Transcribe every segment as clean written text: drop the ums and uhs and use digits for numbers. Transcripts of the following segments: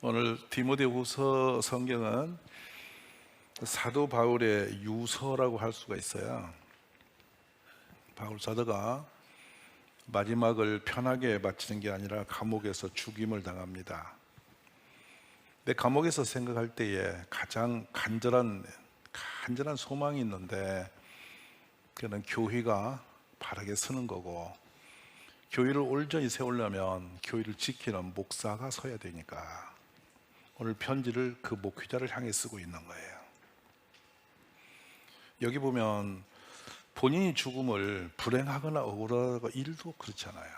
오늘 디모데후서 성경은 사도 바울의 유서라고 할 수가 있어요. 바울 사도가 마지막을 편하게 마치는 게 아니라 감옥에서 죽임을 당합니다. 근데 감옥에서 생각할 때에 가장 간절한 소망이 있는데, 그는 교회가 바르게 서는 거고, 교회를 온전히 세우려면 교회를 지키는 목사가 서야 되니까 오늘 편지를 그 목회자를 향해 쓰고 있는 거예요. 여기 보면 본인이 죽음을 불행하거나 억울하거나 일도 그렇잖아요.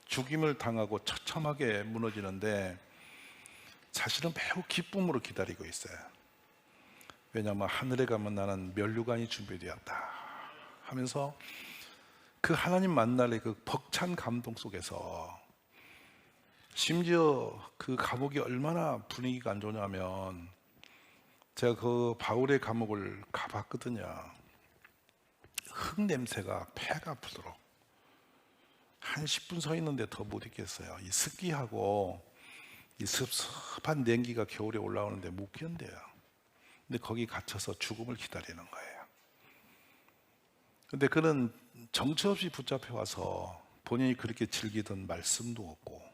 죽임을 당하고 처참하게 무너지는데 사실은 매우 기쁨으로 기다리고 있어요. 왜냐하면 하늘에 가면 나는 면류관이 준비되었다 하면서 그 하나님 만날의 그 벅찬 감동 속에서, 심지어 그 감옥이 얼마나 분위기가 안 좋냐면, 제가 그 바울의 감옥을 가봤거든요. 흙 냄새가 폐가 아프도록 한 10분 서 있는데 더 못 있겠어요. 이 습기하고 이 습습한 냉기가 겨울에 올라오는데 못 견뎌요. 근데 거기 갇혀서 죽음을 기다리는 거예요. 근데 그는 정처 없이 붙잡혀 와서 본인이 그렇게 즐기던 말씀도 없고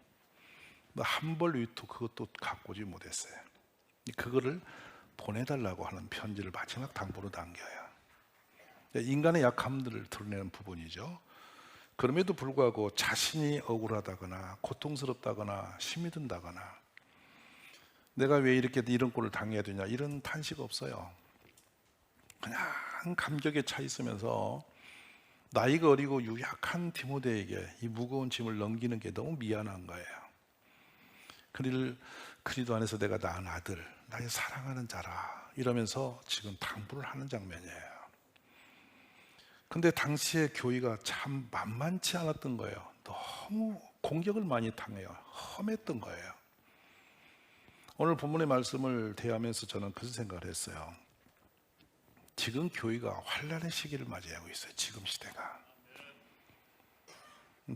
한 벌 위도 그것도 가꾸지 못했어요. 그거를 보내달라고 하는 편지를 마지막 당부로 남겨요. 인간의 약함들을 드러내는 부분이죠. 그럼에도 불구하고 자신이 억울하다거나 고통스럽다거나 힘이 든다거나 내가 왜 이렇게 이런 꼴을 당해야 되냐 이런 탄식 없어요. 그냥 감격에 차 있으면서 나이가 어리고 유약한 디모데에게 이 무거운 짐을 넘기는 게 너무 미안한 거예요. 그를 그리스도 안에서 내가 낳은 아들, 나의 사랑하는 자라 이러면서 지금 당부를 하는 장면이에요. 근데 당시에 교회가 참 만만치 않았던 거예요. 너무 공격을 많이 당해요. 험했던 거예요. 오늘 본문의 말씀을 대하면서 저는 그런 생각을 했어요. 지금 교회가 환란의 시기를 맞이하고 있어요. 지금 시대가.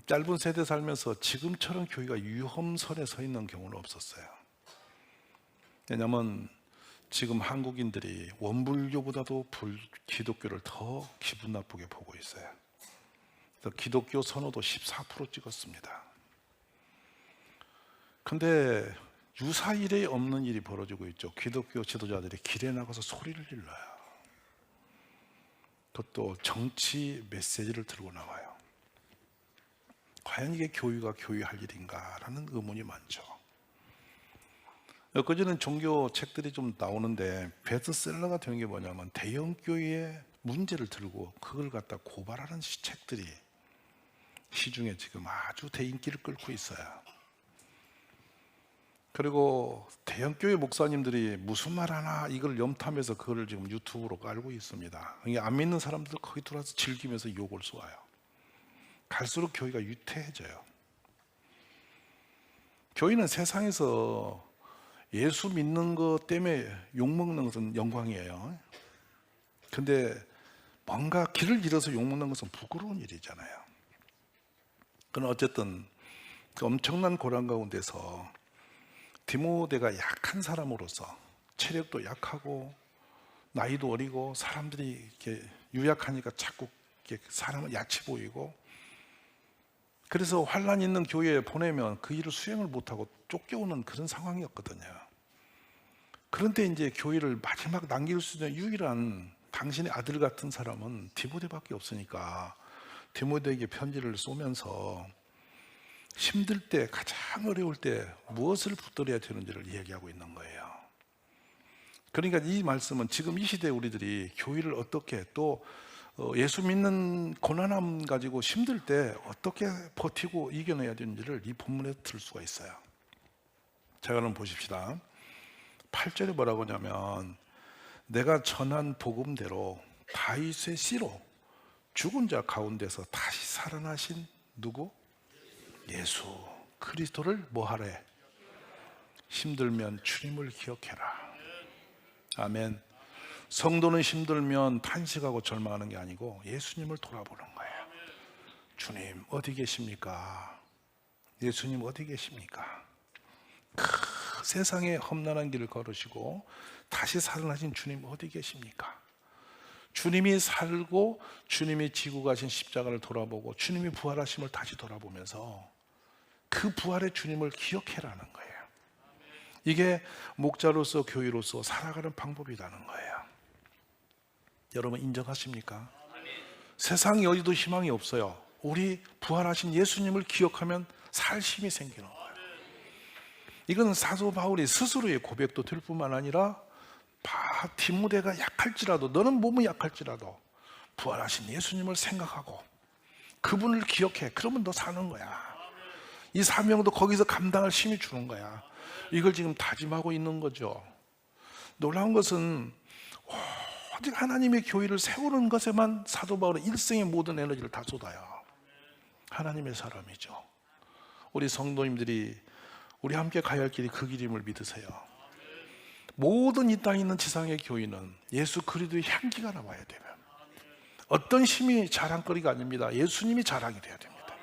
짧은 세대 살면서 지금처럼 교회가 위험선에 서 있는 경우는 없었어요. 왜냐하면 지금 한국인들이 원불교보다도 기독교를 더 기분 나쁘게 보고 있어요. 그래서 기독교 선호도 14% 찍었습니다. 근데 유사 이래 없는 일이 벌어지고 있죠. 기독교 지도자들이 길에 나가서 소리를 질러요. 그것도 정치 메시지를 들고 나와요. 과연 이게 교회가 교회할 일인가라는 의문이 많죠. 엊그제는 종교 책들이 좀 나오는데 베스트셀러가 되는 게 뭐냐면 대형 교회의 문제를 들고 그걸 갖다 고발하는 책들이 시중에 지금 아주 대인기를 끌고 있어요. 그리고 대형 교회 목사님들이 무슨 말 하나 이걸 염탐해서 그걸 지금 유튜브로 깔고 있습니다. 안 믿는 사람들 거기 들어와서 즐기면서 욕을 쏘아요. 갈수록 교회가 유태해져요. 교회는 세상에서 예수 믿는 것 때문에 욕먹는 것은 영광이에요. 근데 뭔가 길을 잃어서 욕먹는 것은 부끄러운 일이잖아요. 그건 어쨌든 그 엄청난 고난 가운데서 디모데가 약한 사람으로서, 체력도 약하고 나이도 어리고 사람들이 이렇게 유약하니까 자꾸 이렇게 사람은 야치 보이고, 그래서 환란 있는 교회에 보내면 그 일을 수행을 못하고 쫓겨오는 그런 상황이었거든요. 그런데 이제 교회를 마지막 남길 수 있는 유일한 당신의 아들 같은 사람은 디모데밖에 없으니까 디모데에게 편지를 쏘면서 힘들 때, 가장 어려울 때 무엇을 붙들어야 되는지를 이야기하고 있는 거예요. 그러니까 이 말씀은 지금 이 시대에 우리들이 교회를 어떻게, 또 예수 믿는 고난함 가지고 힘들 때 어떻게 버티고 이겨내야 되는지를 이 본문에서 들 수가 있어요. 자, 그럼 보십시다. 8절에 뭐라고 하냐면, 내가 전한 복음대로 다윗의 씨로 죽은 자 가운데서 다시 살아나신 누구? 예수 그리스도를 뭐하래? 힘들면 주님을 기억해라. 아멘. 성도는 힘들면 탄식하고 절망하는 게 아니고 예수님을 돌아보는 거예요. 주님 어디 계십니까? 예수님 어디 계십니까? 세상의 험난한 길을 걸으시고 다시 살아나신 주님 어디 계십니까? 주님이 살고 주님이 지고 가신 십자가를 돌아보고 주님이 부활하심을 다시 돌아보면서 그 부활의 주님을 기억해라는 거예요. 이게 목자로서 교회로서 살아가는 방법이라는 거예요. 여러분 인정하십니까? 세상에 어디도 희망이 없어요. 우리 부활하신 예수님을 기억하면 살 힘이 생기는 거예요. 이건 사도 바울이 스스로의 고백도 될 뿐만 아니라 디모데가 약할지라도, 너는 몸이 약할지라도 부활하신 예수님을 생각하고 그분을 기억해. 그러면 너 사는 거야. 이 사명도 거기서 감당할 힘이 주는 거야. 이걸 지금 다짐하고 있는 거죠. 놀라운 것은 오직 하나님의 교회를 세우는 것에만 사도 바울은 일생의 모든 에너지를 다 쏟아요. 하나님의 사람이죠. 우리 성도님들이 우리 함께 가야 할 길이 그 길임을 믿으세요. 모든 이 땅에 있는 지상의 교회는 예수 그리스도의 향기가 나와야 되면, 어떤 힘이 자랑거리가 아닙니다. 예수님이 자랑이 돼야 됩니다.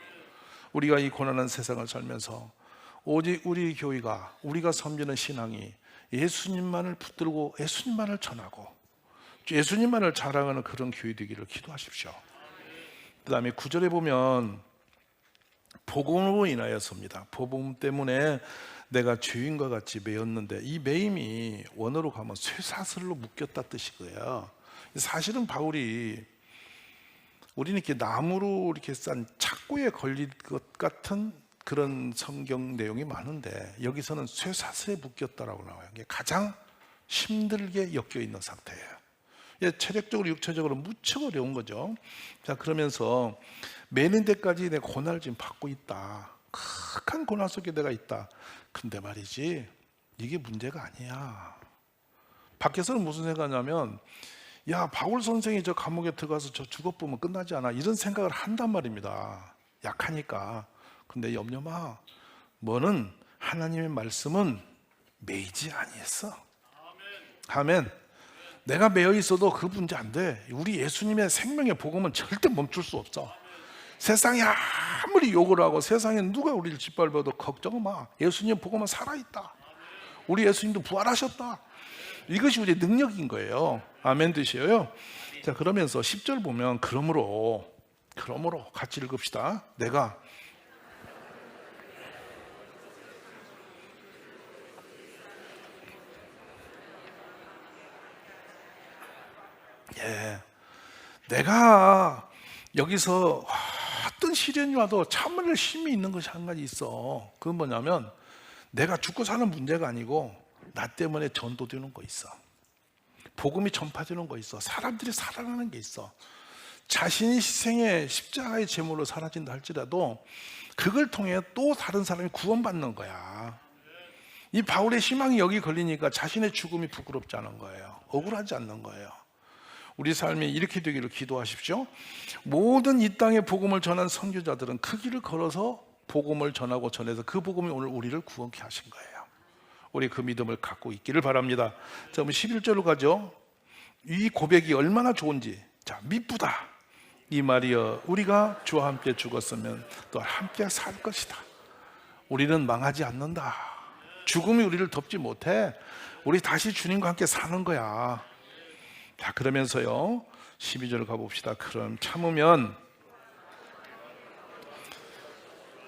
우리가 이 고난한 세상을 살면서 오직 우리 교회가, 우리가 섬기는 신앙이 예수님만을 붙들고 예수님만을 전하고 예수님만을 자랑하는 그런 교회 되기를 기도하십시오. 그 다음에 9절에 보면 복음으로 인하여서입니다. 복음 때문에 내가 주인과 같이 매였는데, 이 매임이 원어로 가면 쇠사슬로 묶였다 뜻이고요. 사실은 바울이 우리는 이렇게 나무로 이렇게 싼 착고에 걸릴 것 같은 그런 성경 내용이 많은데 여기서는 쇠사슬에 묶였다라고 나와요. 이게 가장 힘들게 엮여 있는 상태예요. 체력적으로 육체적으로 무척 어려운 거죠. 자, 그러면서 매는 데까지 내 고난을 지금 받고 있다. 극한 고난 속에 내가 있다. 근데 말이지, 이게 문제가 아니야. 밖에서는 무슨 생각하냐면, 야, 바울 선생이 저 감옥에 들어가서 저 죽어보면 끝나지 않아, 이런 생각을 한단 말입니다. 약하니까. 근데 염려 마. 뭐는 하나님의 말씀은 매이지 아니했어. 아멘. 내가 매여 있어도 그 문제 안 돼. 우리 예수님의 생명의 복음은 절대 멈출 수 없어. 세상이 아무리 욕을 하고 세상에 누가 우리를 짓밟아도 걱정 마. 예수님의 복음은 살아있다. 우리 예수님도 부활하셨다. 이것이 우리의 능력인 거예요. 아멘 드시어요. 자, 그러면서 10절 보면 그러므로 같이 읽읍시다. 내가 내가 여기서 어떤 시련이 와도 참을 힘이 있는 것이 한 가지 있어. 그건 뭐냐면 내가 죽고 사는 문제가 아니고 나 때문에 전도되는 거 있어. 복음이 전파되는 거 있어. 사람들이 살아나는 게 있어. 자신이 희생의 십자가의 제물로 사라진다 할지라도 그걸 통해 또 다른 사람이 구원받는 거야. 이 바울의 희망이 여기 걸리니까 자신의 죽음이 부끄럽지 않은 거예요. 억울하지 않는 거예요. 우리 삶이 이렇게 되기를 기도하십시오. 모든 이 땅에 복음을 전한 선교자들은 그 길을 걸어서 복음을 전하고 전해서 그 복음이 오늘 우리를 구원케 하신 거예요. 우리 그 믿음을 갖고 있기를 바랍니다. 자, 그럼 11절로 가죠. 이 고백이 얼마나 좋은지. 자, 미쁘다. 이 말이여, 우리가 주와 함께 죽었으면 또 함께 살 것이다. 우리는 망하지 않는다. 죽음이 우리를 덮지 못해. 우리 다시 주님과 함께 사는 거야. 자, 그러면서요 12절 가봅시다. 그럼 참으면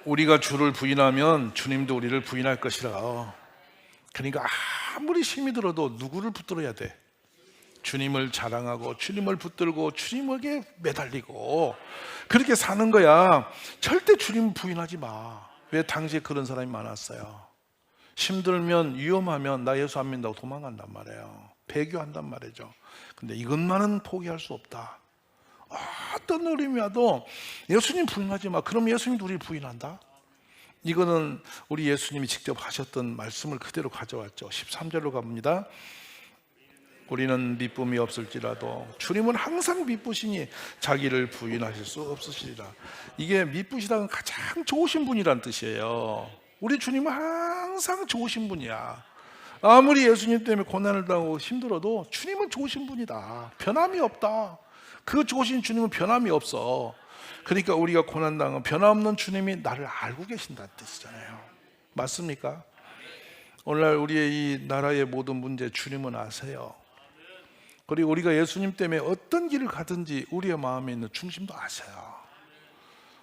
우리가 주를 부인하면 주님도 우리를 부인할 것이라. 그러니까 아무리 힘이 들어도 누구를 붙들어야 돼? 주님을 자랑하고 주님을 붙들고 주님에게 매달리고 그렇게 사는 거야. 절대 주님 부인하지 마. 왜 당시에 그런 사람이 많았어요. 힘들면 위험하면 나 예수 안 믿는다고 도망간단 말이에요. 배교한단 말이죠. 근데 이것만은 포기할 수 없다. 어떤 어려움이 와도 예수님 부인하지 마. 그럼 예수님도 우리를 부인한다? 이거는 우리 예수님이 직접 하셨던 말씀을 그대로 가져왔죠. 13절로 가봅니다. 우리는 미쁨이 없을지라도 주님은 항상 미쁘시니 자기를 부인하실 수 없으시리라. 이게 미쁘시다는 가장 좋으신 분이란 뜻이에요. 우리 주님은 항상 좋으신 분이야. 아무리 예수님 때문에 고난을 당하고 힘들어도 주님은 좋으신 분이다. 변함이 없다. 그 좋으신 주님은 변함이 없어. 그러니까 우리가 고난당하면 변함없는 주님이 나를 알고 계신다는 뜻이잖아요. 맞습니까? 오늘날 우리의 이 나라의 모든 문제 주님은 아세요. 그리고 우리가 예수님 때문에 어떤 길을 가든지 우리의 마음에 있는 중심도 아세요.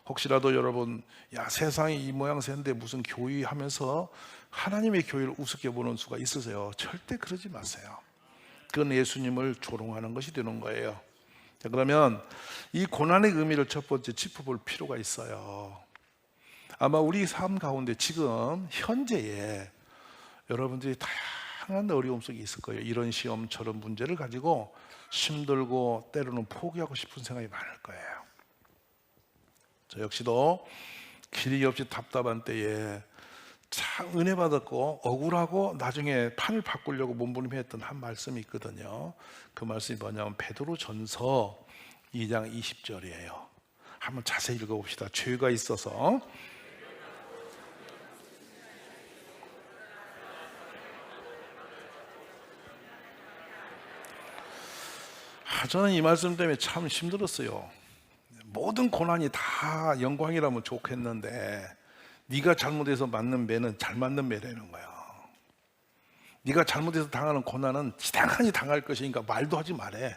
혹시라도 여러분, 야, 세상이 이 모양새인데 무슨 교회 하면서 하나님의 교회를 우습게 보는 수가 있으세요? 절대 그러지 마세요. 그건 예수님을 조롱하는 것이 되는 거예요. 자, 그러면 이 고난의 의미를 첫 번째 짚어볼 필요가 있어요. 아마 우리 삶 가운데 지금 현재에 여러분들이 다양한 어려움 속에 있을 거예요. 이런 시험 저런 문제를 가지고 힘들고 때로는 포기하고 싶은 생각이 많을 거예요. 저 역시도 길이 없이 답답한 때에 참 은혜 받았고 억울하고 나중에 판을 바꾸려고 몸부림했던 한 말씀이 있거든요. 그 말씀이 뭐냐면 베드로전서 2장 20절이에요. 한번 자세히 읽어봅시다. 죄가 있어서 저는 이 말씀 때문에 참 힘들었어요. 모든 고난이 다 영광이라면 좋겠는데 네가 잘못해서 맞는 매는 잘 맞는 매라는 거야. 네가 잘못해서 당하는 고난은 지당하니 당할 것이니까 말도 하지 말해.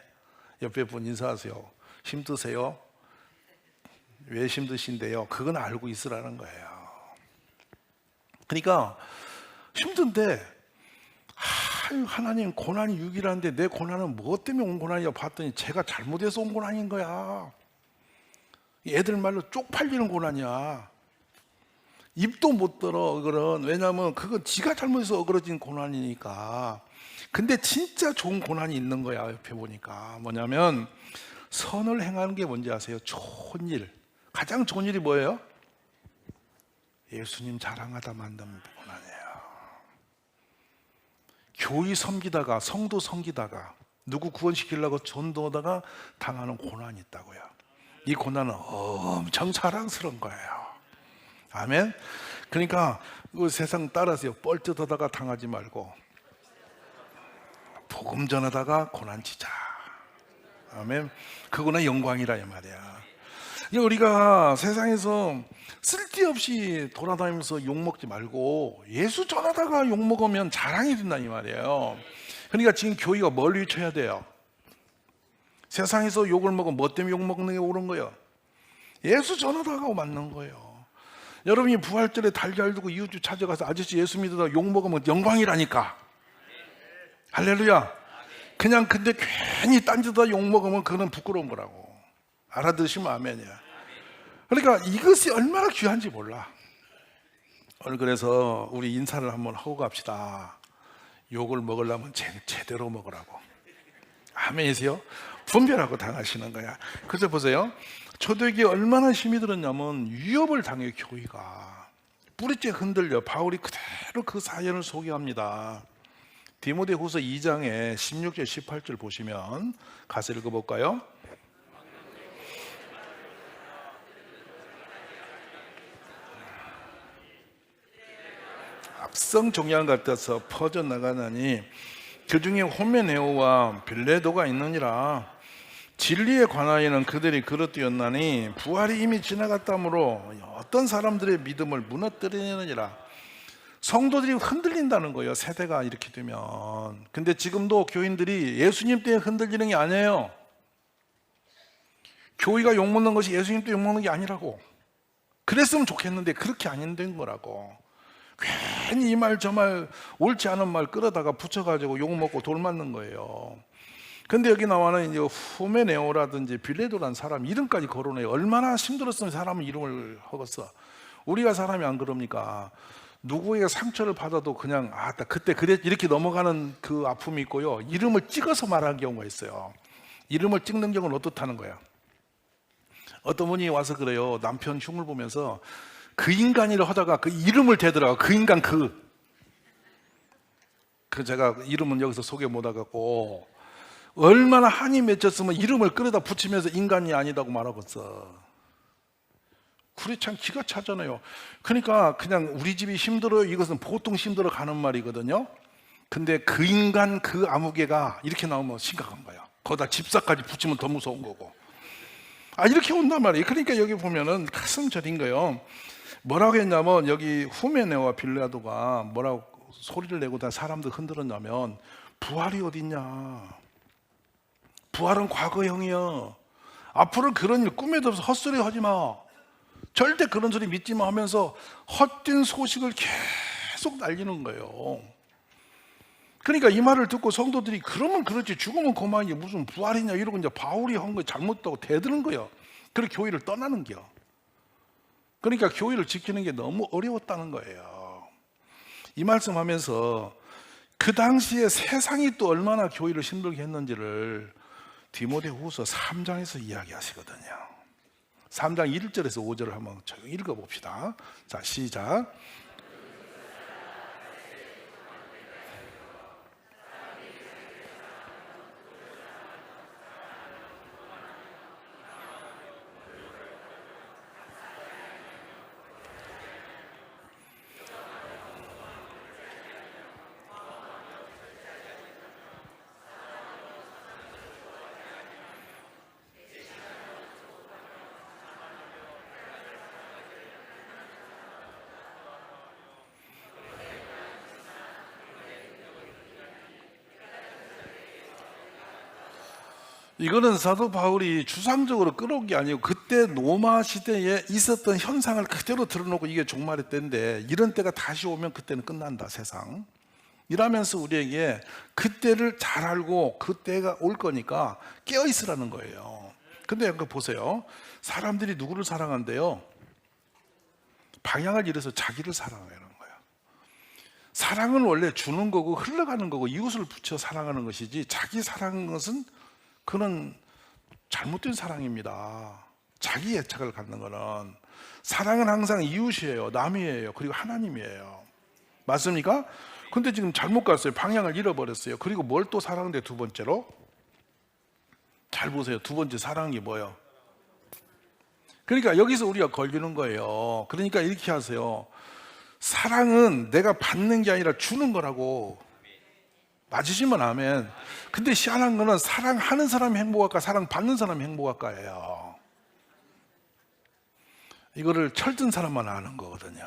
옆에 분 인사하세요. 힘드세요? 왜 힘드신데요? 그건 알고 있으라는 거예요. 그러니까 힘든데 하나님 고난이 6이라는데 내 고난은 무엇 때문에 온 고난이냐 봤더니 제가 잘못해서 온 고난인 거야. 애들 말로 쪽팔리는 고난이야. 입도 못 들어. 그건 왜냐하면 그건 지가 잘못해서 어그러진 고난이니까. 근데 진짜 좋은 고난이 있는 거야. 옆에 보니까 뭐냐면 선을 행하는 게 뭔지 아세요? 좋은 일. 가장 좋은 일이 뭐예요? 예수님 자랑하다 만든 고난이에요. 교회 섬기다가 성도 섬기다가 누구 구원시키려고 전도하다가 당하는 고난이 있다고요. 이 고난은 엄청 자랑스러운 거예요. 아멘. 그러니까 그 세상 따라서요, 뻘짓하다가 당하지 말고 복음 전하다가 고난 치자. 아멘. 그거는 영광이라 이 말이야. 우리가 세상에서 쓸데없이 돌아다니면서 욕먹지 말고 예수 전하다가 욕먹으면 자랑이 된다 이 말이에요. 그러니까 지금 교회가 뭘 위쳐야 돼요? 세상에서 욕을 먹으면 뭐 때문에 욕먹는 게 옳은 거예요? 예수 전하다가 맞는 거예요. 여러분이 부활절에 달걀 두고 이웃집 찾아가서 아저씨 예수 믿으다 욕먹으면 영광이라니까. 할렐루야. 그냥 근데 괜히 딴짓하다 욕먹으면 그건 부끄러운 거라고. 알아들으시면 아멘이야. 그러니까 이것이 얼마나 귀한지 몰라. 오늘 그래서 우리 인사를 한번 하고 갑시다. 욕을 먹으려면 제대로 먹으라고. 아멘이세요? 분별하고 당하시는 거야. 그래서 보세요. 초대교회에 얼마나 힘이 들었냐면 위협을 당해요. 교회가 뿌리째 흔들려. 바울이 그대로 그 사연을 소개합니다. 디모데후서 2장에 16절 18절 보시면 가서 읽어볼까요? 악성 종양 같아서 퍼져나가나니 그 중에 호메네오와 빌레도가 있느니라. 진리에 관하여는 그들이 그릇되었나니 부활이 이미 지나갔다므로 어떤 사람들의 믿음을 무너뜨리느니라. 성도들이 흔들린다는 거예요. 세대가 이렇게 되면. 근데 지금도 교인들이 예수님 때문에 흔들리는 게 아니에요. 교회가 욕먹는 것이 예수님 때문에 욕먹는 게 아니라고. 그랬으면 좋겠는데 그렇게 안 된 거라고. 괜히 이 말 저 말 옳지 않은 말 끌어다가 붙여가지고 욕먹고 돌 맞는 거예요. 근데 여기 나와는 이제 후메네오라든지 빌레도라는 사람 이름까지 거론해요. 얼마나 힘들었으면 사람은 이름을 허겄어. 우리가 사람이 안 그럽니까? 누구에게 상처를 받아도 그냥 그때 그랬 이렇게 넘어가는 그 아픔이 있고요. 이름을 찍어서 말하는 경우가 있어요. 이름을 찍는 경우는 어떻다는 거야? 어떤 분이 와서 그래요. 남편 흉을 보면서 그 인간이라 하다가 그 이름을 대더라고. 그 인간 그 제가 이름은 여기서 소개 못 하겠고 얼마나 한이 맺혔으면 이름을 끌어다 붙이면서 인간이 아니다고 말하겠어. 그래 참 기가 차잖아요. 그러니까 그냥 우리 집이 힘들어요. 이것은 보통 힘들어 가는 말이거든요. 근데 그 인간 그 아무개가 이렇게 나오면 심각한 거야. 거기다 집사까지 붙이면 더 무서운 거고. 이렇게 온단 말이에요. 그러니까 여기 보면은 가슴 저린 거예요. 뭐라고 했냐면 여기 후메네와 빌레도가 뭐라고 소리를 내고 다 사람들 흔들었냐면 부활이 어딨냐. 부활은 과거형이야. 앞으로 그런 일 꿈에도 없어. 헛소리 하지 마. 절대 그런 소리 믿지 마 하면서 헛된 소식을 계속 날리는 거예요. 그러니까 이 말을 듣고 성도들이 그러면 그렇지 죽으면 그만이지 무슨 부활이냐 이러고 이제 바울이 한 거 잘못다고 대드는 거예요. 그렇게 교회를 떠나는 거예요. 그러니까 교회를 지키는 게 너무 어려웠다는 거예요. 이 말씀하면서 그 당시에 세상이 또 얼마나 교회를 힘들게 했는지를 디모데후서 3장에서 이야기하시거든요. 3장 1절에서 5절을 한번 읽어봅시다. 자, 시작. 이거는 사도 바울이 주상적으로 끌어온 게 아니고 그때 로마 시대에 있었던 현상을 그대로 드러놓고 이게 종말의 때인데 이런 때가 다시 오면 그때는 끝난다 세상. 이러면서 우리에게 그때를 잘 알고 그때가 올 거니까 깨어 있으라는 거예요. 근데 그거 보세요. 사람들이 누구를 사랑한대요? 방향을 잃어서 자기를 사랑하는 거예요. 사랑은 원래 주는 거고 흘러가는 거고 이웃을 붙여 사랑하는 것이지 자기 사랑하는 것은 그는 잘못된 사랑입니다. 자기 애착을 갖는 거는. 사랑은 항상 이웃이에요. 남이에요. 그리고 하나님이에요. 맞습니까? 근데 지금 잘못 갔어요. 방향을 잃어버렸어요. 그리고 뭘 또 사랑하는데 두 번째로? 잘 보세요. 두 번째 사랑이 뭐예요? 그러니까 여기서 우리가 걸리는 거예요. 그러니까 이렇게 하세요. 사랑은 내가 받는 게 아니라 주는 거라고. 맞으시면 아멘. 근데 희한한 거는 사랑하는 사람이 행복할까 사랑받는 사람이 행복할까예요. 이거를 철든 사람만 아는 거거든요.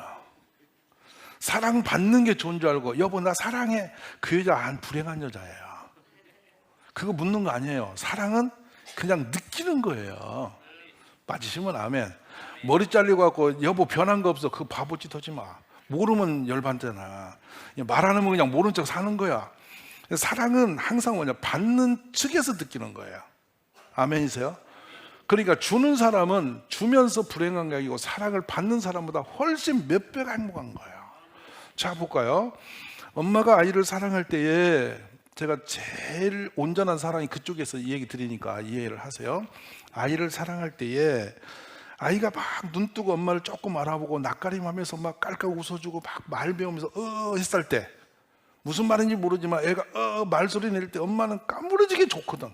사랑받는 게 좋은 줄 알고 여보 나 사랑해. 그 여자 안 불행한 여자예요. 그거 묻는 거 아니에요. 사랑은 그냥 느끼는 거예요. 맞으시면 아멘. 머리 잘리고 갖고 여보 변한 거 없어. 그거 바보짓 하지 마. 모르면 열받잖아. 말하는 거 그냥 모른 척 사는 거야. 사랑은 항상 뭐냐 받는 측에서 느끼는 거예요. 아멘이세요? 그러니까 주는 사람은 주면서 불행한 게 아니고 사랑을 받는 사람보다 훨씬 몇 배가 행복한 거예요. 자 볼까요? 엄마가 아이를 사랑할 때에 제가 제일 온전한 사랑이 그쪽에서 이 얘기 드리니까 이해를 하세요. 아이를 사랑할 때에 아이가 막 눈 뜨고 엄마를 조금 알아보고 낯가림하면서 막 깔깔 웃어주고 막 말 배우면서 했을 때 무슨 말인지 모르지만 애가 말소리 낼 때 엄마는 까무러지게 좋거든.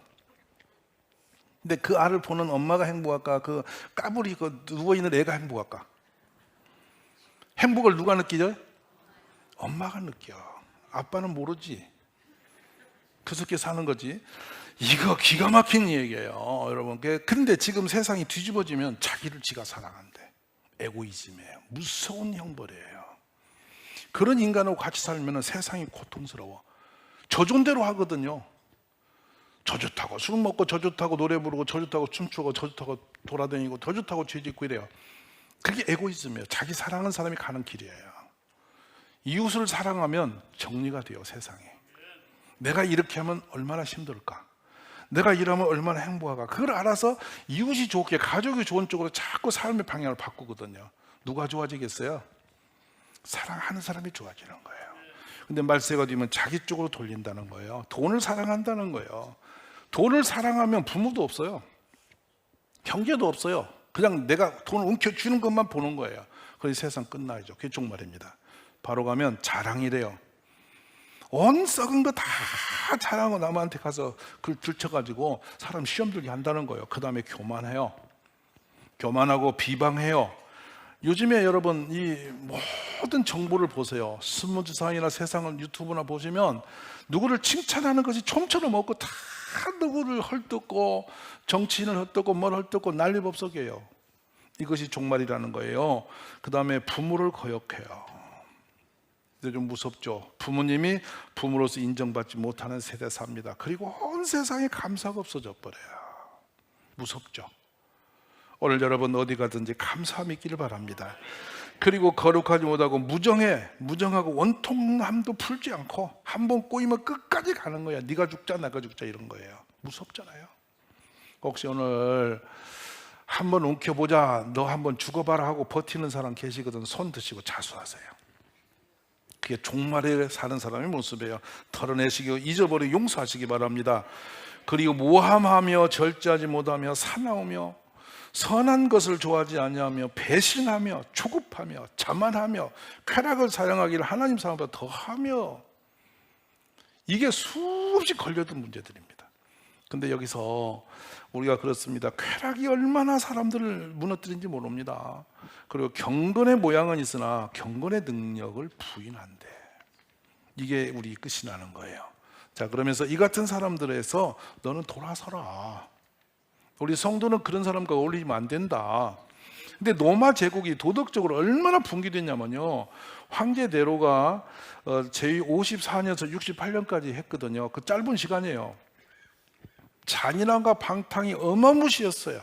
근데 그 알을 보는 엄마가 행복할까? 그 까불이 그 누워있는 애가 행복할까? 행복을 누가 느끼죠? 엄마가 느껴. 아빠는 모르지. 그렇게 사는 거지. 이거 기가 막힌 얘기예요, 여러분. 근데 지금 세상이 뒤집어지면 자기를 지가 사랑한대. 에고이즘이에요. 무서운 형벌이에요. 그런 인간하고 같이 살면 세상이 고통스러워. 저 존대로 하거든요. 저 좋다고 술 먹고 저 좋다고 노래 부르고 저 좋다고 춤추고 저 좋다고 돌아다니고 저 좋다고 죄 짓고 이래요. 그게 에고이즘이에요. 자기 사랑하는 사람이 가는 길이에요. 이웃을 사랑하면 정리가 돼요, 세상에. 내가 이렇게 하면 얼마나 힘들까? 내가 이러면 얼마나 행복할까? 그걸 알아서 이웃이 좋게 가족이 좋은 쪽으로 자꾸 삶의 방향을 바꾸거든요. 누가 좋아지겠어요? 사랑하는 사람이 좋아지는 거예요. 근데 말세가 되면 자기 쪽으로 돌린다는 거예요. 돈을 사랑한다는 거예요. 돈을 사랑하면 부모도 없어요. 형제도 없어요. 그냥 내가 돈을 움켜쥐는 것만 보는 거예요. 그래서 세상 끝나죠. 그게 종말입니다. 바로 가면 자랑이래요. 온 썩은 거 다 자랑하고 남한테 가서 그걸 들쳐가지고 사람 시험 들게 한다는 거예요. 그 다음에 교만해요. 교만하고 비방해요. 요즘에 여러분 이 모든 정보를 보세요. 스무드상이나 세상을 유튜브나 보시면 누구를 칭찬하는 것이 총처럼 없고 다 누구를 헐뜯고 정치인을 헐뜯고 뭘 헐뜯고 난리법석이에요. 이것이 종말이라는 거예요. 그 다음에 부모를 거역해요. 근데 좀 무섭죠. 부모님이 부모로서 인정받지 못하는 세대 삽니다. 그리고 온 세상에 감사가 없어져 버려요. 무섭죠. 오늘 여러분 어디 가든지 감사함이 있기를 바랍니다. 그리고 거룩하지 못하고 무정하고 원통함도 풀지 않고 한 번 꼬이면 끝까지 가는 거야. 네가 죽자 나가 죽자 이런 거예요. 무섭잖아요. 혹시 오늘 한번 움켜보자, 너 한번 죽어봐라 하고 버티는 사람 계시거든. 손 드시고 자수하세요. 그게 종말에 사는 사람의 모습이에요. 털어내시고 잊어버리고 용서하시기 바랍니다. 그리고 모함하며 절제하지 못하며 사나우며 선한 것을 좋아하지 아니하며 배신하며 조급하며 자만하며 쾌락을 사랑하기를 하나님 사랑보다 더하며, 이게 수없이 걸려든 문제들입니다. 근데 여기서 우리가 그렇습니다. 쾌락이 얼마나 사람들을 무너뜨린지 모릅니다. 그리고 경건의 모양은 있으나 경건의 능력을 부인한대. 이게 우리 끝이 나는 거예요. 자, 그러면서 이 같은 사람들에서 너는 돌아서라. 우리 성도는 그런 사람과 어울리면 안 된다. 근데 로마 제국이 도덕적으로 얼마나 붕괴됐냐면요, 황제 네로가 제 54년에서 68년까지 했거든요. 그 짧은 시간이에요. 잔인함과 방탕이 어마무시했어요.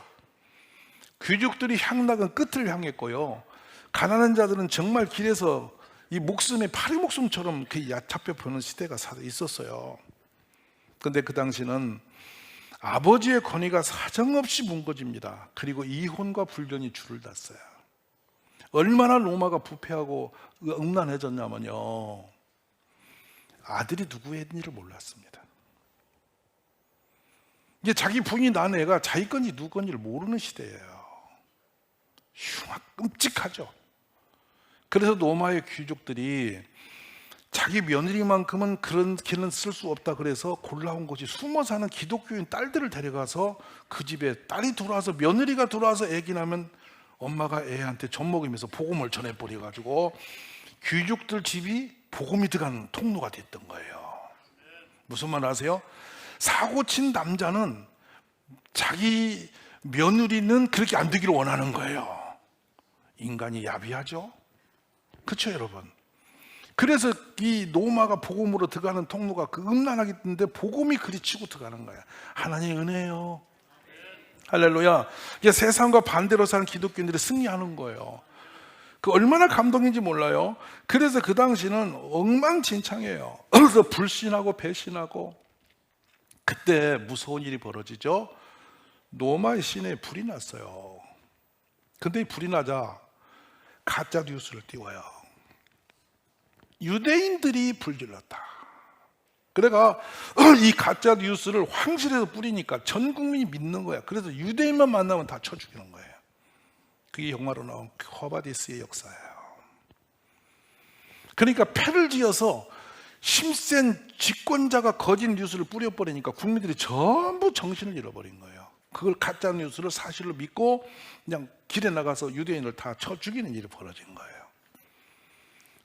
귀족들이 향락은 끝을 향했고요, 가난한 자들은 정말 길에서 이 목숨에 파리 목숨처럼 잡혀 보는 시대가 있었어요. 근데 그 당시는 아버지의 권위가 사정없이 뭉거집니다. 그리고 이혼과 불륜이 줄을 탔어요. 얼마나 로마가 부패하고 음란해졌냐면요, 아들이 누구인지를 몰랐습니다. 이제 자기 부인이 낳은 애가 자기 건지 누구 건지를 모르는 시대예요. 끔찍하죠. 그래서 로마의 귀족들이 자기 며느리만큼은 그런 길은 쓸 수 없다 그래서 골라온 곳이 숨어 사는 기독교인 딸들을 데려가서 그 집에 딸이 들어와서, 며느리가 들어와서 애기 나면 엄마가 애한테 젖먹이면서 복음을 전해버려가지고 귀족들 집이 복음이 들어가는 통로가 됐던 거예요. 무슨 말 아세요? 사고친 남자는 자기 며느리는 그렇게 안 되기를 원하는 거예요. 인간이 야비하죠? 그렇죠 여러분? 그래서 이 로마가 복음으로 들어가는 통로가 그 음란하기 때문에 복음이 그리 치고 들어가는 거야. 하나님의 은혜예요. 할렐루야. 이게 세상과 반대로 사는 기독교인들이 승리하는 거예요. 그 얼마나 감동인지 몰라요. 그래서 그 당시는 엉망진창이에요. 그래서 불신하고 배신하고. 그때 무서운 일이 벌어지죠. 로마의 시내에 불이 났어요. 근데 이 불이 나자 가짜 뉴스를 띄워요. 유대인들이 불질렀다. 그래가 이 가짜 뉴스를 황실에서 뿌리니까 전 국민이 믿는 거야. 그래서 유대인만 만나면 다 쳐 죽이는 거예요. 그게 영화로 나온 허바디스의 역사예요. 그러니까 패를 지어서 힘센 집권자가 거짓 뉴스를 뿌려버리니까 국민들이 전부 정신을 잃어버린 거예요. 그걸 가짜 뉴스를 사실로 믿고 그냥 길에 나가서 유대인을 다 쳐 죽이는 일이 벌어진 거예요.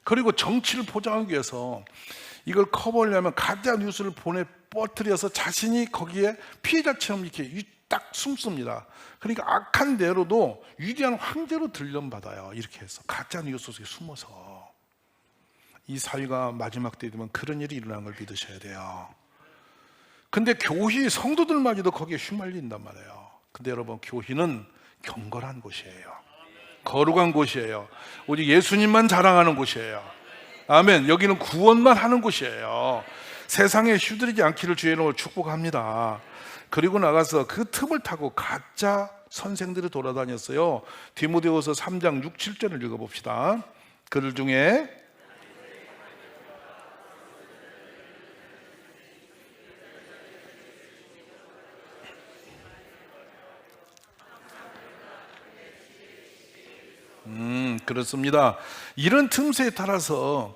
그리고 정치를 포장하기 위해서 이걸 커버하려면 가짜 뉴스를 퍼뜨려서 자신이 거기에 피해자처럼 이렇게 딱 숨습니다. 그러니까 악한 대로도 위대한 황제로 들려받아요. 이렇게 해서 가짜 뉴스 속에 숨어서. 이 사회가 마지막 때 되면 그런 일이 일어나는 걸 믿으셔야 돼요. 근데 교회 성도들마저도 거기에 휘말린단 말이에요. 근데 여러분, 교회는 경건한 곳이에요. 거룩한 곳이에요. 오직 예수님만 자랑하는 곳이에요. 아멘. 여기는 구원만 하는 곳이에요. 세상에 휘둘리지 않기를 주의 이름으로 축복합니다. 그리고 나가서 그 틈을 타고 가짜 선생들이 돌아다녔어요. 디모데후서 3장 6, 7절을 읽어봅시다. 그들 중에 그렇습니다. 이런 틈새에 따라서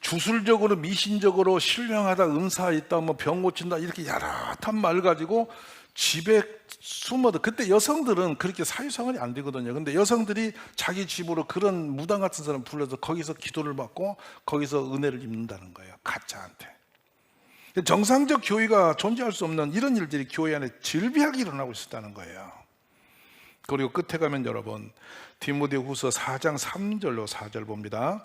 주술적으로 미신적으로 신령하다, 은사 있다, 뭐 병 고친다, 이렇게 야릇한 말 가지고 집에 숨어도, 그때 여성들은 그렇게 사회생활이 안 되거든요. 근데 여성들이 자기 집으로 그런 무당 같은 사람 불러서 거기서 기도를 받고 거기서 은혜를 입는다는 거예요. 가짜한테. 정상적 교회가 존재할 수 없는 이런 일들이 교회 안에 질비하게 일어나고 있었다는 거예요. 그리고 끝에 가면 여러분, 디모데후서 4장 3절로 4절 봅니다.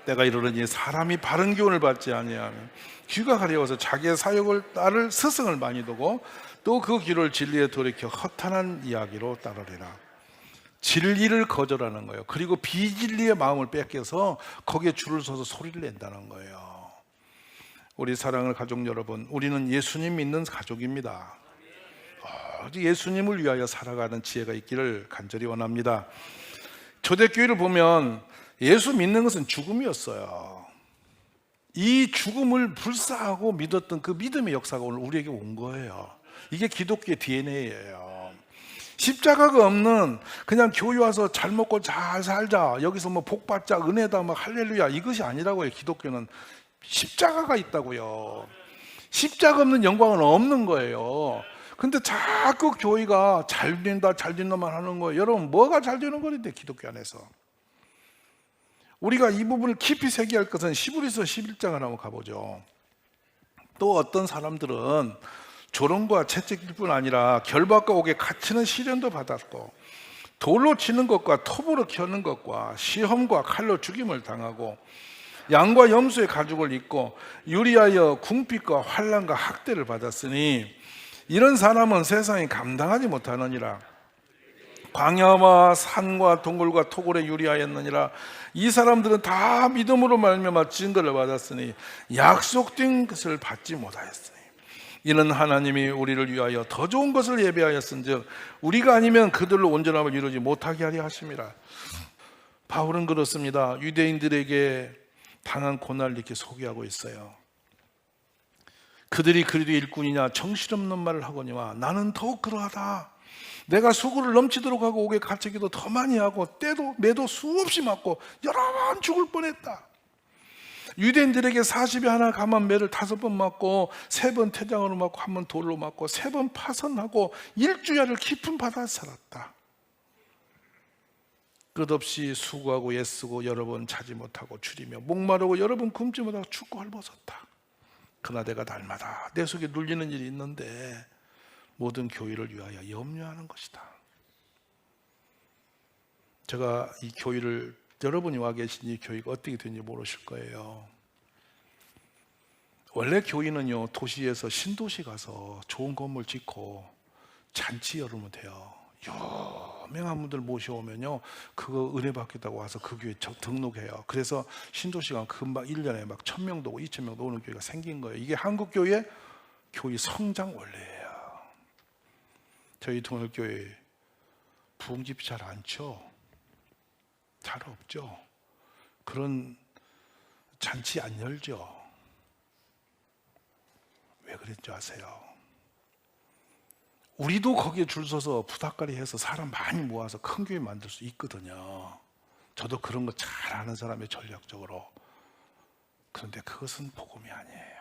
내가 이르노니 사람이 바른 교훈을 받지 아니하면 귀가 가려워서 자기의 사역을 따를 스승을 많이 두고 또 그 귀를 진리에 돌이켜 허탄한 이야기로 따르리라. 진리를 거절하는 거예요. 그리고 비진리의 마음을 뺏겨서 거기에 줄을 서서 소리를 낸다는 거예요. 우리 사랑하는 가족 여러분, 우리는 예수님 믿는 가족입니다. 예수님을 위하여 살아가는 지혜가 있기를 간절히 원합니다. 초대교회를 보면 예수 믿는 것은 죽음이었어요. 이 죽음을 불사하고 믿었던 그 믿음의 역사가 오늘 우리에게 온 거예요. 이게 기독교의 DNA예요. 십자가가 없는 그냥 교회 와서 잘 먹고 잘 살자, 여기서 뭐 복 받자, 은혜다, 막 할렐루야, 이것이 아니라고요. 기독교는 십자가가 있다고요. 십자가 없는 영광은 없는 거예요. 근데 자꾸 교회가 잘 된다, 잘 된다만 하는 거예요. 여러분, 뭐가 잘 되는 거인데 기독교 안에서. 우리가 이 부분을 깊이 새겨야 할 것은 히브리서 11장을 한번 가보죠. 또 어떤 사람들은 조롱과 채찍일 뿐 아니라 결박과 옥에 갇히는 시련도 받았고, 돌로 치는 것과 톱으로 켜는 것과 시험과 칼로 죽임을 당하고, 양과 염소의 가죽을 입고 유리하여 궁핍과 환난과 학대를 받았으니 이런 사람은 세상이 감당하지 못하느니라. 광야와 산과 동굴과 토굴에 유리하였느니라. 이 사람들은 다 믿음으로 말미암아 증거를 받았으니 약속된 것을 받지 못하였으니 이는 하나님이 우리를 위하여 더 좋은 것을 예비하였은즉 우리가 아니면 그들로 온전함을 이루지 못하게 하려 하심이라. 바울은 그렇습니다. 유대인들에게 당한 고난을 이렇게 소개하고 있어요. 그들이 그리도 일꾼이냐 정신없는 말을 하거니와 나는 더욱 그러하다. 내가 수고를 넘치도록 하고 옥에 갇히기도 더 많이 하고 때도 매도 수없이 맞고 여러 번 죽을 뻔했다. 유대인들에게 40에 하나 감한 매를 5번 맞고 3번 태장으로 맞고 1번 돌로 맞고 3번 파선하고 일주야를 깊은 바다에 살았다. 끝없이 수고하고 애쓰고 여러 번 자지 못하고 줄이며 목마르고 여러 번 굶지 못하고 춥고 헐벗었다. 그러나 내가 날마다 내 속에 눌리는 일이 있는데 모든 교회를 위하여 염려하는 것이다. 제가 이 교회를, 여러분이 와 계신 이 교회가 어떻게 되는지 모르실 거예요. 원래 교회는요, 도시에서 신도시 가서 좋은 건물 짓고 잔치 열으면 돼요. 유명한 분들 모셔오면요, 그거 은혜 받겠다고 와서 그 교회 등록해요. 그래서 신도시가 금방 1년에 막 1000명도 오고 2000명도 오는 교회가 생긴 거예요. 이게 한국 교회 성장 원리예요. 저희 동일교회 부흥집이 잘 안 쳐. 잘 없죠. 그런 잔치 안 열죠. 왜 그랬지 아세요? 우리도 거기에 줄 서서 부닥거리 해서 사람 많이 모아서 큰 교회 만들 수 있거든요. 저도 그런 거 잘 아는 사람의 전략적으로. 그런데 그것은 복음이 아니에요.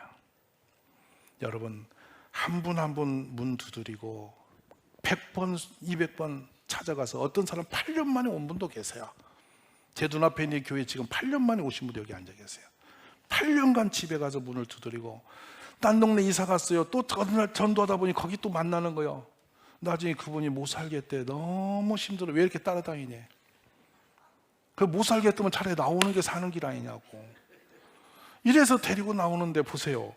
여러분, 한 분 한 분 문 두드리고 100번, 200번 찾아가서 어떤 사람 8년 만에 온 분도 계세요. 제 눈앞에 있는 교회 지금 8년 만에 오신 분도 여기 앉아 계세요. 8년간 집에 가서 문을 두드리고 딴 동네 이사 갔어요. 또 어느 날 전도하다 보니 거기 또 만나는 거예요. 나중에 그분이 못 살겠대. 너무 힘들어. 왜 이렇게 따라다니니? 그 못 살겠다면 차라리 나오는 게 사는 길 아니냐고. 이래서 데리고 나오는데 보세요.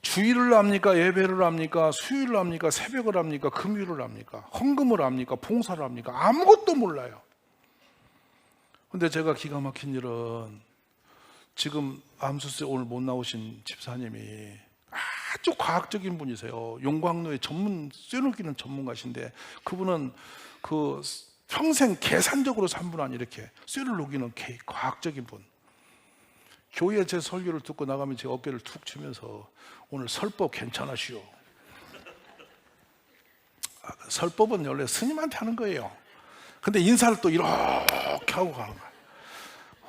주일을 합니까? 예배를 합니까? 수요일을 합니까? 새벽을 합니까? 금요일을 합니까? 헌금을 합니까? 봉사를 합니까? 아무것도 몰라요. 근데 제가 기가 막힌 일은 지금 암수술에 오늘 못 나오신 집사님이 아주 과학적인 분이세요. 용광로의 쇠놓기는 전문가신데 그분은 그 평생 계산적으로 산 분 아니 이렇게 쇠를 녹이는 과학적인 분. 교회에 제 설교를 듣고 나가면 제 어깨를 툭 치면서 오늘 설법 괜찮으시오. 설법은 원래 스님한테 하는 거예요. 근데 인사를 또 이렇게 하고 가는 거예요.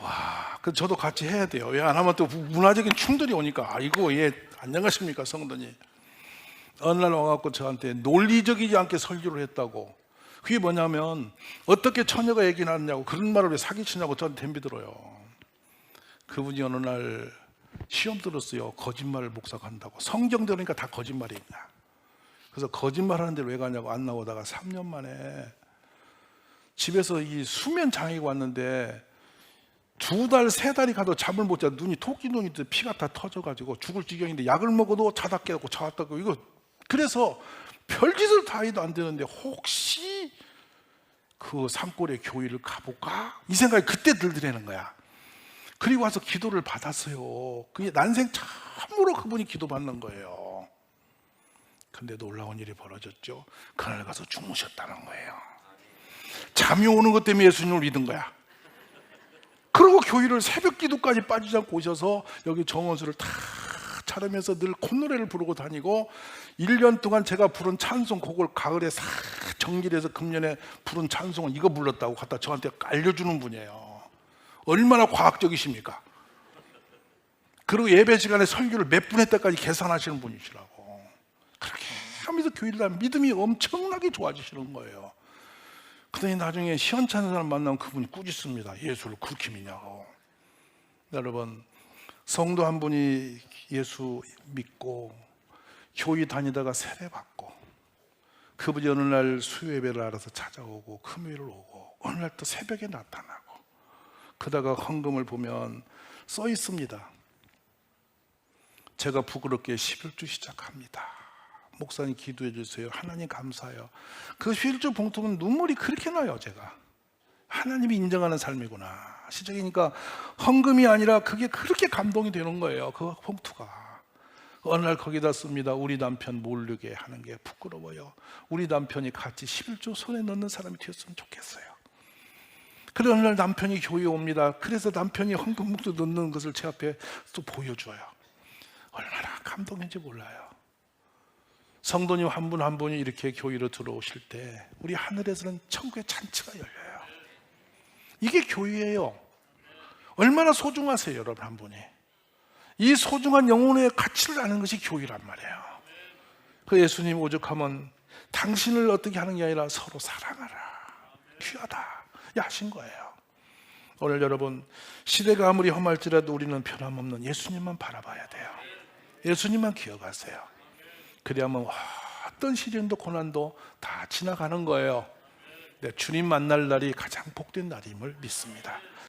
와, 그 저도 같이 해야 돼요. 왜 안 하면 또 문화적인 충돌이 오니까. 아이고, 예, 안녕하십니까 성도님. 어느 날 와갖고 저한테 논리적이지 않게 설교를 했다고. 그게 뭐냐면 어떻게 처녀가 얘기 나느냐고 그런 말을 왜 사기치냐고 저한테 덤비들어요. 그분이 어느 날 시험 들었어요. 거짓말을 목사가 한다고. 성경 들으니까 다 거짓말이냐. 그래서 거짓말하는 데 왜 가냐고 안 나오다가 3년 만에 집에서 이 수면 장애가 왔는데 2달, 3달이 가도 잠을 못 자. 눈이 토끼 눈이 피가 다 터져가지고 죽을 지경인데 약을 먹어도 자다 깨고 자다 깨고 이거 그래서 별짓을 다 해도 안 되는데 혹시 그 산골에 교회를 가볼까? 이 생각이 그때 들더라는 거야. 그리고 와서 기도를 받았어요. 그게 난생 처음으로 그분이 기도 받는 거예요. 근데 놀라운 일이 벌어졌죠. 그날 가서 주무셨다는 거예요. 잠이 오는 것 때문에 예수님을 믿은 거야. 그리고 교회를 새벽 기도까지 빠지지 않고 오셔서 여기 정원수를 다 차르면서 늘 콧노래를 부르고 다니고 1년 동안 제가 부른 찬송 곡을 가을에 싹 정리해서 금년에 부른 찬송을 이거 불렀다고 갖다 저한테 알려주는 분이에요. 얼마나 과학적이십니까? 그리고 예배 시간에 설교를 몇 분 했다까지 계산하시는 분이시라고. 그렇게 하면서 교회를 다니면 믿음이 엄청나게 좋아지시는 거예요. 그러더니 나중에 시원찮은 사람 만나면 그분이 꾸짖습니다. 예수를 그렇게 믿냐고. 여러분, 성도 한 분이 예수 믿고 교회 다니다가 세례받고 그분이 어느 날 수요예배를 알아서 찾아오고 금요일 오고 어느 날 또 새벽에 나타나고 그러다가 헌금을 보면 써 있습니다. 제가 부끄럽게 11주 시작합니다. 목사님 기도해 주세요. 하나님 감사해요. 그 11주 봉투는 눈물이 그렇게 나요. 제가 하나님이 인정하는 삶이구나. 시작이니까 헌금이 아니라 그게 그렇게 감동이 되는 거예요. 그 봉투가. 어느 날 거기다 씁니다. 우리 남편 모르게 하는 게 부끄러워요. 우리 남편이 같이 11조 손에 넣는 사람이 되었으면 좋겠어요. 그래 어느 날 남편이 교회에 옵니다. 그래서 남편이 헌금 봉투 넣는 것을 제 앞에 또 보여줘요. 얼마나 감동인지 몰라요. 성도님 한 분 한 분이 이렇게 교회로 들어오실 때 우리 하늘에서는 천국의 잔치가 열려요. 이게 교회예요. 얼마나 소중하세요, 여러분 한 분이. 이 소중한 영혼의 가치를 아는 것이 교회란 말이에요. 그 예수님 오죽하면 당신을 어떻게 하는 게 아니라 서로 사랑하라. 귀하다. 하신 거예요. 오늘 여러분 시대가 아무리 험할지라도 우리는 변함없는 예수님만 바라봐야 돼요. 예수님만 기억하세요. 그래야만 어떤 시련도 고난도 다 지나가는 거예요. 주님 만날 날이 가장 복된 날임을 믿습니다.